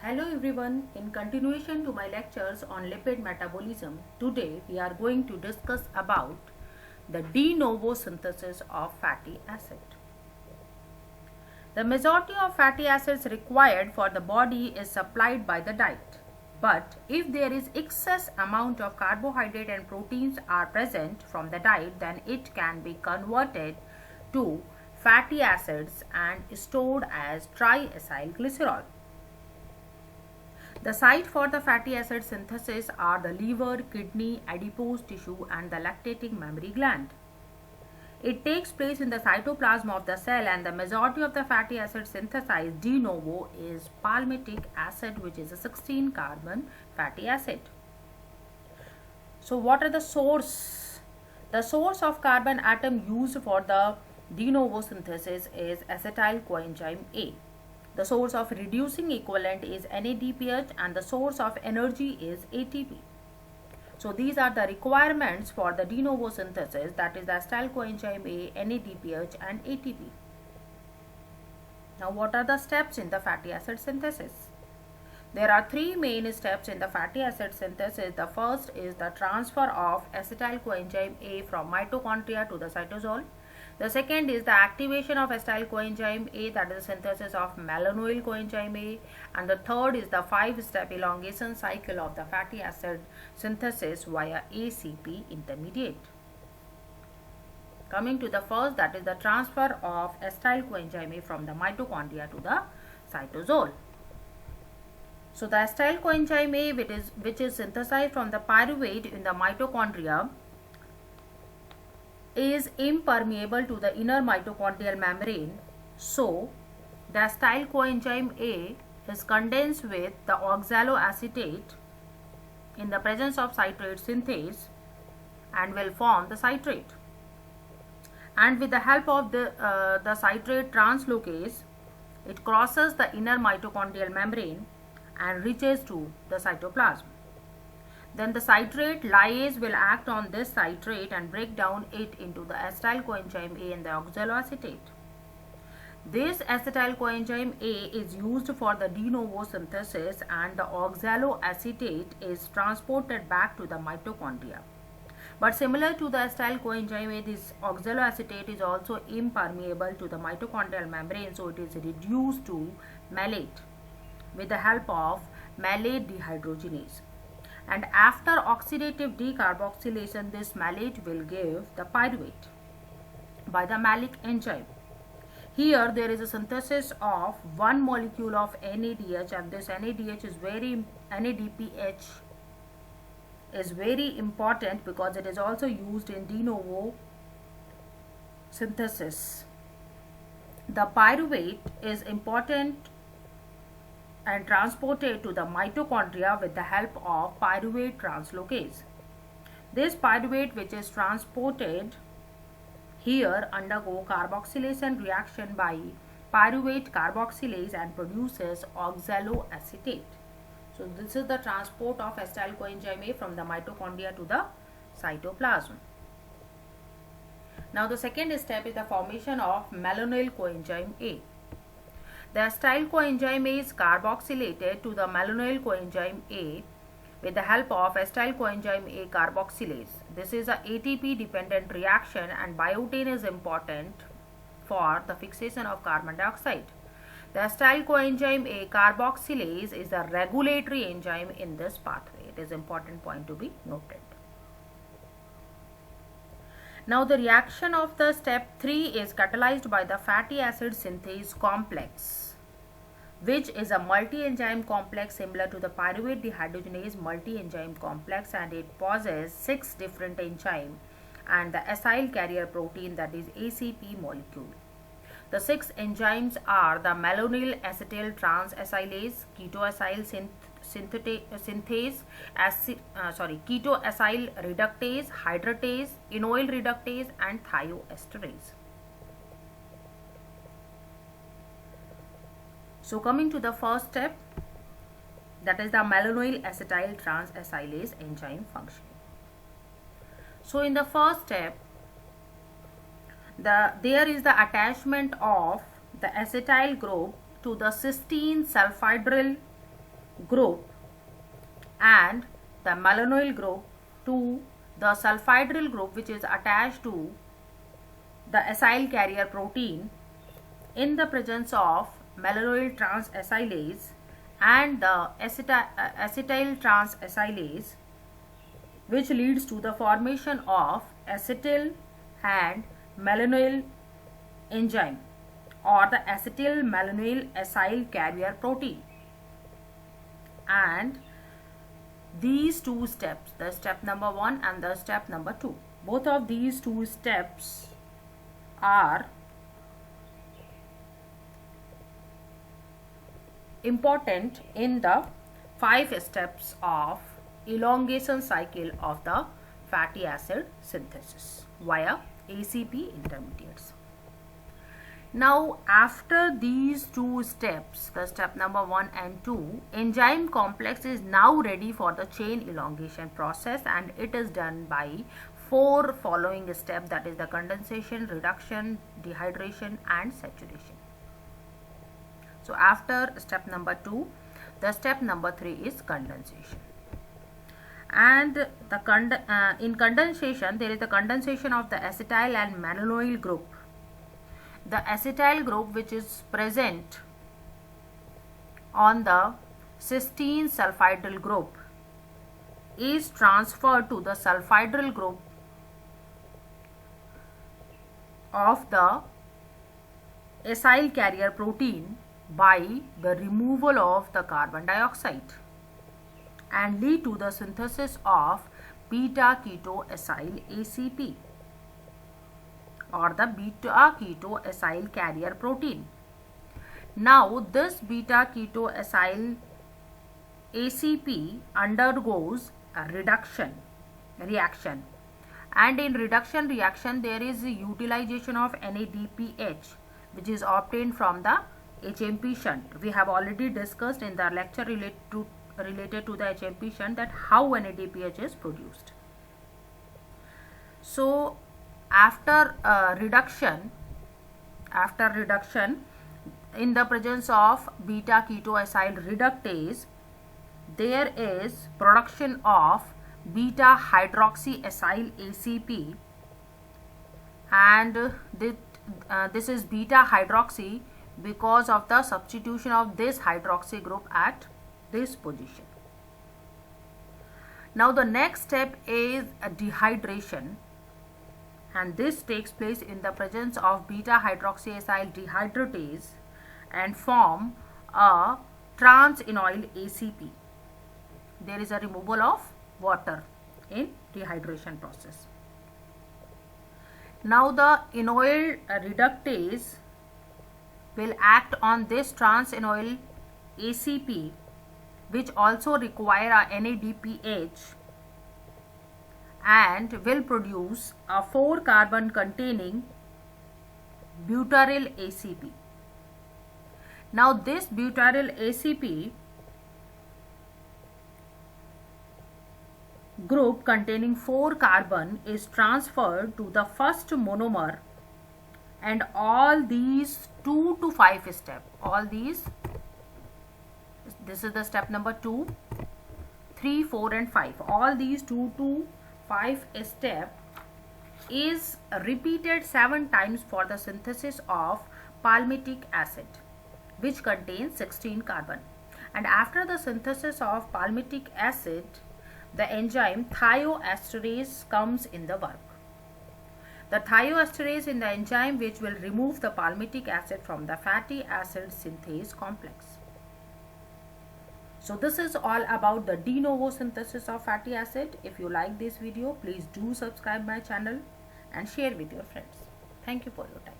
Hello everyone, in continuation to my lectures on lipid metabolism, today we are going to discuss about the de novo synthesis of fatty acid. The majority of fatty acids required for the body is supplied by the diet. But if there is excess amount of carbohydrate and proteins are present from the diet, then it can be converted to fatty acids and stored as triacylglycerol. The site for the fatty acid synthesis are the liver, kidney, adipose tissue and the lactating mammary gland. It takes place in the cytoplasm of the cell, and the majority of the fatty acid synthesized de novo is palmitic acid, which is a 16-carbon fatty acid. So what are the source? The source of carbon atom used for the de novo synthesis is acetyl coenzyme A. The source of reducing equivalent is NADPH and the source of energy is ATP. So these are the requirements for the de novo synthesis, that is acetyl coenzyme A, NADPH and ATP. Now what are the steps in the fatty acid synthesis? There are three main steps in the fatty acid synthesis. The first is the transfer of acetyl coenzyme A from mitochondria to the cytosol. The second is the activation of acetyl coenzyme A, that is the synthesis of malonyl coenzyme A, and the third is the 5-step elongation cycle of the fatty acid synthesis via ACP intermediate. Coming to the first, that is the transfer of acetyl coenzyme A from the mitochondria to the cytosol. So the acetyl coenzyme A, which is synthesized from the pyruvate in the mitochondria, is impermeable to the inner mitochondrial membrane. So the acetyl coenzyme A is condensed with the oxaloacetate in the presence of citrate synthase and will form the citrate. And with the help of the citrate translocase, it crosses the inner mitochondrial membrane and reaches to the cytoplasm. Then the citrate lyase will act on this citrate and break down it into the acetyl coenzyme A and the oxaloacetate. This acetyl coenzyme A is used for the de novo synthesis, and the oxaloacetate is transported back to the mitochondria. But similar to the acetyl coenzyme A, this oxaloacetate is also impermeable to the mitochondrial membrane, so it is reduced to malate with the help of malate dehydrogenase. And after oxidative decarboxylation, this malate will give the pyruvate by the malic enzyme. Here there is a synthesis of one molecule of NADH, and this NADPH is very important because it is also used in de novo synthesis. The pyruvate is important and transported to the mitochondria with the help of pyruvate translocase. This pyruvate, which is transported here, undergo carboxylation reaction by pyruvate carboxylase and produces oxaloacetate. So this is the transport of acetyl coenzyme A from the mitochondria to the cytoplasm. Now the second step is the formation of malonyl coenzyme A. The acetyl coenzyme A is carboxylated to the malonyl coenzyme A with the help of acetyl coenzyme A carboxylase. This is a ATP dependent reaction, and biotin is important for the fixation of carbon dioxide. The acetyl coenzyme A carboxylase is a regulatory enzyme in this pathway. It is an important point to be noted. Now the reaction of the step 3 is catalyzed by the fatty acid synthase complex, which is a multi-enzyme complex similar to the pyruvate dehydrogenase multi-enzyme complex, and it possesses 6 different enzymes and the acyl carrier protein, that is ACP molecule. The 6 enzymes are the malonyl acetyl transacylase, ketoacyl synthase, ketoacyl reductase, hydratase, enoyl reductase and thioesterase. So coming to the first step, that is the malonyl acetyl transacylase enzyme function. So in the first step, there is the attachment of the acetyl group to the cysteine sulfhydryl group and the malonyl group to the sulfhydryl group, which is attached to the acyl carrier protein in the presence of malonyl transacylase and the acetyl transacylase, which leads to the formation of acetyl and malonyl enzyme or the acetyl malonyl acyl carrier protein. And these two steps, the step number 1 and the step number 2, both of these two steps are important in the 5 steps of elongation cycle of the fatty acid synthesis via ACP intermediates. Now, after these two steps, the step number 1 and 2, enzyme complex is now ready for the chain elongation process, and it is done by 4 following steps, that is the condensation, reduction, dehydration and saturation. So after step number 2, the step number 3 is condensation. And in condensation, there is the condensation of the acetyl and malonyl group. The acetyl group, which is present on the cysteine sulfhydryl group, is transferred to the sulfhydryl group of the acyl carrier protein by the removal of the carbon dioxide and lead to the synthesis of beta keto acyl ACP or the beta keto acyl carrier protein. Now this beta keto acyl ACP undergoes a reaction, and in reduction reaction there is a utilization of NADPH, which is obtained from the HMP shunt. We have already discussed in the lecture related to the HMP shunt that how NADPH is produced. So after reduction in the presence of beta ketoacyl reductase, there is production of beta hydroxyacyl ACP, and this is beta hydroxy because of the substitution of this hydroxy group at this position. Now the next step is dehydration, and this takes place in the presence of beta hydroxyacyl dehydratase and form a trans-enoyl ACP. There is a removal of water in dehydration process. Now the enoyl reductase will act on this trans-enoyl ACP, which also require a NADPH, and will produce a 4-carbon containing butyryl ACP. Now this butyryl ACP group containing 4 carbon is transferred to the first monomer, and all these 2 to 5 steps, this is the step number 2, 3, 4 and 5, all these 2 to 5 step is repeated 7 times for the synthesis of palmitic acid, which contains 16 carbon. And after the synthesis of palmitic acid, the enzyme thioesterase comes in the work. The thioesterase in the enzyme which will remove the palmitic acid from the fatty acid synthase complex. So this is all about the de novo synthesis of fatty acid. If you like this video, please do subscribe my channel and share with your friends. Thank you for your time.